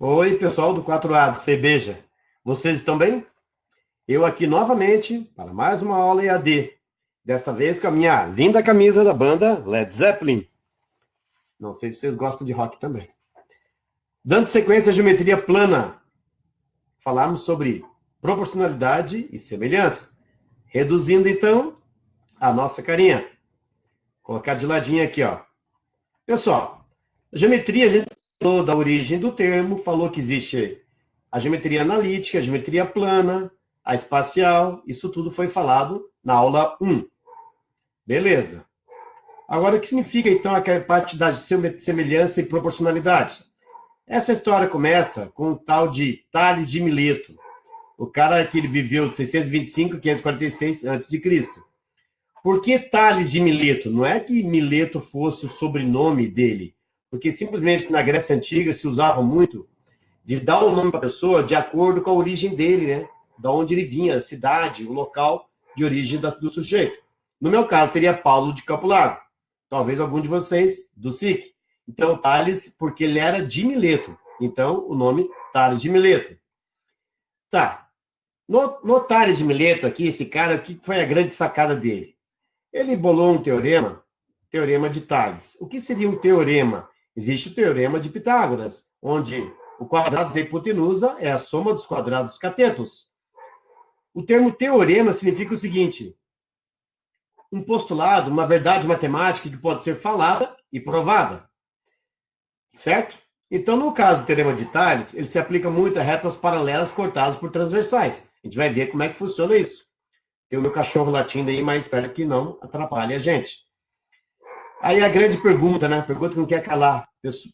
Oi, pessoal do 4A de Cerveja. Vocês estão bem? Eu aqui novamente para mais uma aula EAD. Desta vez com a minha linda camisa da banda Led Zeppelin. Não sei se vocês gostam de rock também. Dando sequência à geometria plana, falamos sobre proporcionalidade e semelhança. Reduzindo então a nossa carinha. Vou colocar de ladinho aqui, ó. Pessoal, a geometria, a gente falou da origem do termo, falou que existe a geometria analítica, a geometria plana, a espacial, isso tudo foi falado na aula 1. Beleza. Agora, o que significa, então, aquela parte da semelhança e proporcionalidade? Essa história começa com o tal de Tales de Mileto, o cara que ele viveu de 625 a 546 a.C. Por que Tales de Mileto? Não é que Mileto fosse o sobrenome dele, porque simplesmente na Grécia Antiga se usava muito de dar o nome para a pessoa de acordo com a origem dele, né? Da onde ele vinha, a cidade, o local de origem do sujeito. No meu caso, seria Paulo de Campo Largo. Talvez algum de vocês, do SIC. Então, Tales, porque ele era de Mileto. Então, o nome Tales de Mileto. Tá. No Tales de Mileto aqui, esse cara, o que foi a grande sacada dele? Ele bolou um teorema de Tales. O que seria um teorema? Existe o teorema de Pitágoras, onde o quadrado da hipotenusa é a soma dos quadrados dos catetos. O termo teorema significa o seguinte: um postulado, uma verdade matemática que pode ser falada e provada. Certo? Então, no caso do teorema de Tales, ele se aplica muito a retas paralelas cortadas por transversais. A gente vai ver como é que funciona isso. Tem o meu cachorro latindo aí, mas espero que não atrapalhe a gente. Aí a grande pergunta, né? Pergunta que não quer calar.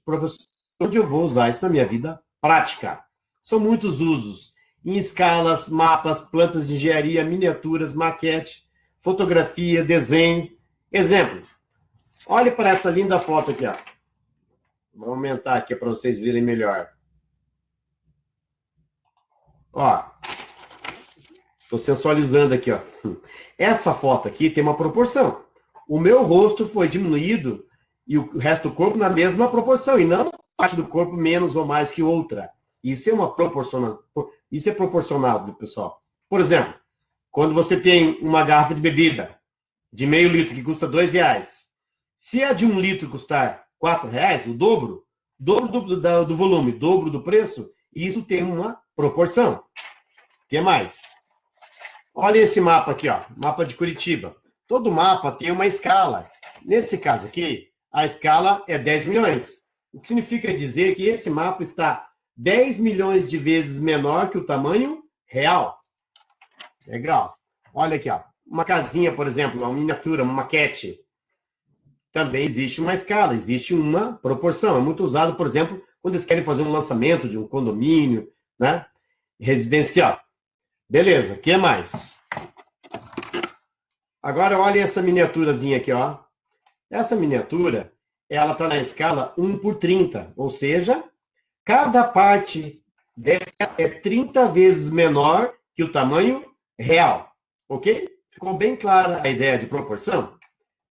Professor, onde eu vou usar isso na minha vida prática? São muitos usos. Em escalas, mapas, plantas de engenharia, miniaturas, maquete, fotografia, desenho. Exemplos. Olhe para essa linda foto aqui, ó. Vou aumentar aqui para vocês verem melhor. Ó. Estou sensualizando aqui, ó. Essa foto aqui tem uma proporção. O meu rosto foi diminuído e o resto do corpo na mesma proporção, e não parte do corpo menos ou mais que outra. Isso é Isso é proporcional, viu, pessoal? Por exemplo, quando você tem uma garrafa de bebida de meio litro que custa R$2, se a de 1 litro custar R$4, o dobro do volume, dobro do preço, isso tem uma proporção. O que mais? Olha esse mapa aqui, ó, mapa de Curitiba. Todo mapa tem uma escala. Nesse caso aqui, a escala é 10 milhões. O que significa dizer que esse mapa está 10 milhões de vezes menor que o tamanho real. Legal. Olha aqui, ó, uma casinha, por exemplo, uma miniatura, uma maquete. Também existe uma escala, existe uma proporção. É muito usado, por exemplo, quando eles querem fazer um lançamento de um condomínio, né, residencial. Beleza, o que mais? Agora olha essa miniaturazinha aqui, ó. Essa miniatura, ela está na escala 1/30, ou seja, cada parte dela é 30 vezes menor que o tamanho real, ok? Ficou bem clara a ideia de proporção?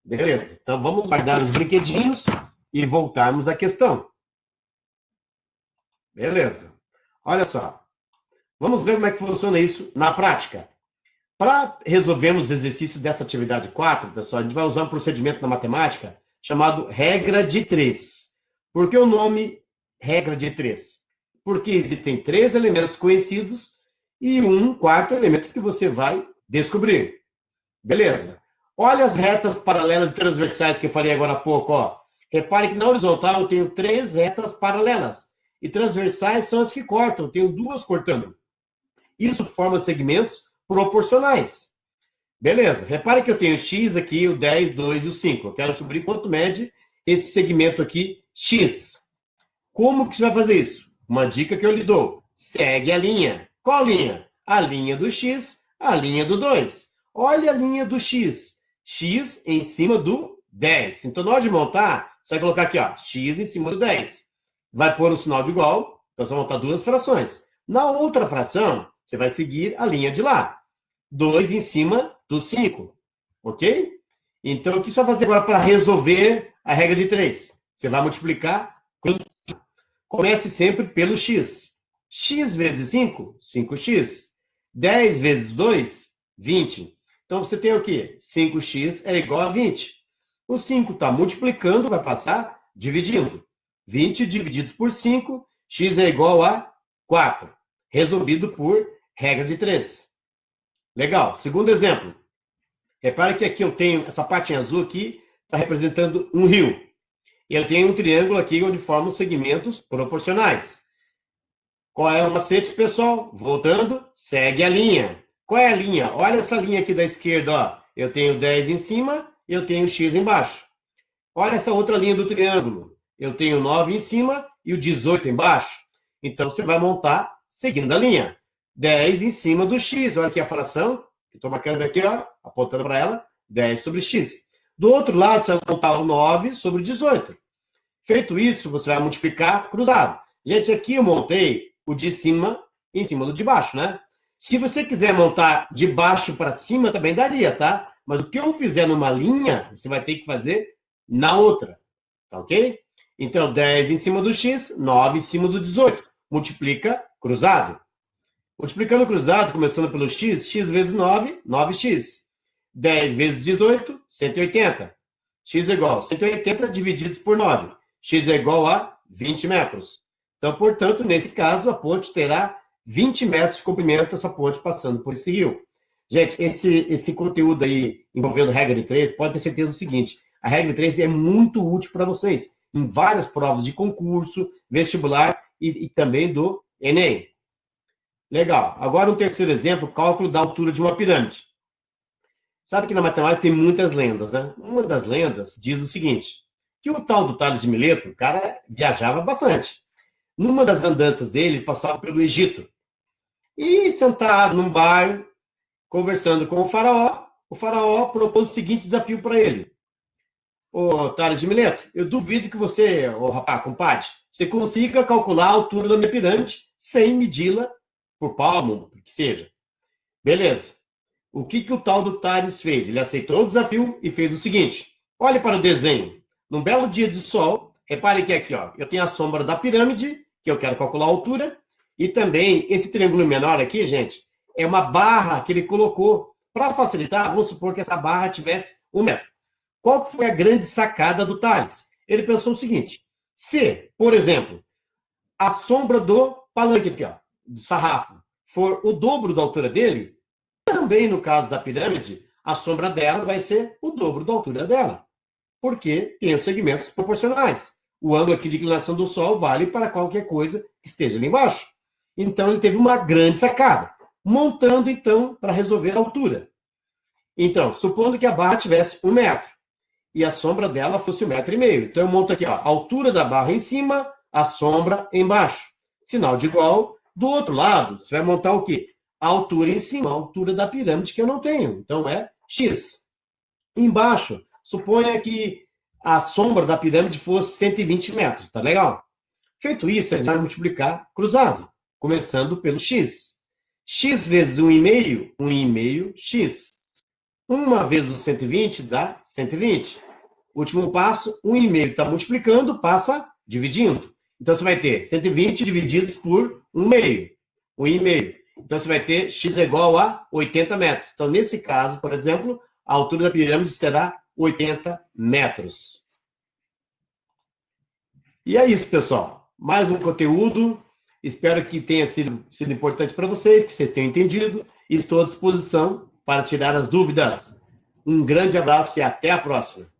Beleza, então vamos guardar os brinquedinhos e voltarmos à questão. Beleza, olha só. Vamos ver como é que funciona isso na prática. Para resolvermos os exercícios dessa atividade 4, pessoal, a gente vai usar um procedimento na matemática chamado regra de 3. Por que o nome regra de 3? Porque existem 3 elementos conhecidos e um quarto elemento que você vai descobrir. Beleza. Olha as retas paralelas e transversais que eu falei agora há pouco, ó. Repare que na horizontal eu tenho 3 retas paralelas e transversais são as que cortam, eu tenho 2 cortando. Isso forma segmentos proporcionais. Beleza. Repare que eu tenho x aqui, o 10, 2 e o 5. Eu quero descobrir quanto mede esse segmento aqui, x. Como que você vai fazer isso? Uma dica que eu lhe dou. Segue a linha. Qual linha? A linha do x, a linha do 2. Olha a linha do x. X em cima do 10. Então, na hora de montar, você vai colocar aqui, ó, x em cima do 10. Vai pôr um sinal de igual, então você vai montar 2 frações. Na outra fração, você vai seguir a linha de lá. 2 em cima do 5. Ok? Então, o que você vai fazer agora para resolver a regra de 3? Você vai multiplicar. Comece sempre pelo x. X vezes 5, 5x. 10 vezes 2, 20. Então, você tem o quê? 5x é igual a 20. O 5 está multiplicando, vai passar dividindo. 20 divididos por 5, x é igual a 4. Resolvido por regra de 3. Legal. Segundo exemplo. Repare que aqui eu tenho, essa parte em azul aqui, está representando um rio. E ele tem um triângulo aqui onde formam segmentos proporcionais. Qual é o macete, pessoal? Voltando, segue a linha. Qual é a linha? Olha essa linha aqui da esquerda, ó. Eu tenho 10 em cima e eu tenho x embaixo. Olha essa outra linha do triângulo. Eu tenho 9 em cima e o 18 embaixo. Então, você vai montar seguindo a linha. 10 em cima do x. Olha aqui a fração. Estou marcando aqui, ó, apontando para ela. 10 sobre x. Do outro lado, você vai montar o 9 sobre 18. Feito isso, você vai multiplicar cruzado. Gente, aqui eu montei o de cima em cima do de baixo, né? Se você quiser montar de baixo para cima, também daria, tá? Mas o que eu fizer numa linha, você vai ter que fazer na outra. Tá ok? Então, 10 em cima do x, 9 em cima do 18. Multiplica cruzado. Multiplicando cruzado, começando pelo x, x vezes 9, 9x. 10 vezes 18, 180. X é igual a 180 divididos por 9. X é igual a 20 metros. Então, portanto, nesse caso, a ponte terá 20 metros de comprimento, essa ponte passando por esse rio. Gente, esse conteúdo aí envolvendo regra de 3, pode ter certeza do seguinte, a regra de 3 é muito útil para vocês, em várias provas de concurso, vestibular e também do Enem. Legal. Agora um terceiro exemplo, cálculo da altura de uma pirâmide. Sabe que na matemática tem muitas lendas, né? Uma das lendas diz o seguinte, que o tal do Tales de Mileto, o cara viajava bastante. Numa das andanças dele, ele passava pelo Egito. E sentado num bar, conversando com o faraó propôs o seguinte desafio para ele. Ô, Tales de Mileto, eu duvido que você, rapaz, compadre, você consiga calcular a altura da minha pirâmide sem medi-la por palmo, que seja. Beleza. O que o tal do Tales fez? Ele aceitou o desafio e fez o seguinte. Olhe para o desenho. Num belo dia de sol, repare que aqui, ó, eu tenho a sombra da pirâmide, que eu quero calcular a altura, e também esse triângulo menor aqui, gente, é uma barra que ele colocou para facilitar, vamos supor que essa barra tivesse 1 metro. Qual foi a grande sacada do Tales? Ele pensou o seguinte, se, por exemplo, a sombra do palanque aqui, ó, do sarrafo, for o dobro da altura dele, também no caso da pirâmide, a sombra dela vai ser o dobro da altura dela, porque tem os segmentos proporcionais. O ângulo aqui de inclinação do Sol vale para qualquer coisa que esteja ali embaixo. Então, ele teve uma grande sacada, montando, então, para resolver a altura. Então, supondo que a barra tivesse 1 metro e a sombra dela fosse 1,5 metros. Então, eu monto aqui, ó, a altura da barra em cima, a sombra embaixo. Sinal de igual. Do outro lado, você vai montar o quê? A altura em cima, a altura da pirâmide que eu não tenho. Então, é x. Embaixo, suponha que a sombra da pirâmide fosse 120 metros. Tá legal? Feito isso, a gente vai multiplicar cruzado, começando pelo x. X vezes 1,5, 1,5x. 1 vezes o 120 dá 120. Último passo, 1,5 está multiplicando, passa dividindo. Então, você vai ter 120 divididos por 1,5. 1,5. Então, você vai ter x é igual a 80 metros. Então, nesse caso, por exemplo, a altura da pirâmide será 80 metros. E é isso, pessoal. Mais um conteúdo. Espero que tenha sido importante para vocês, que vocês tenham entendido. E estou à disposição para tirar as dúvidas. Um grande abraço e até a próxima.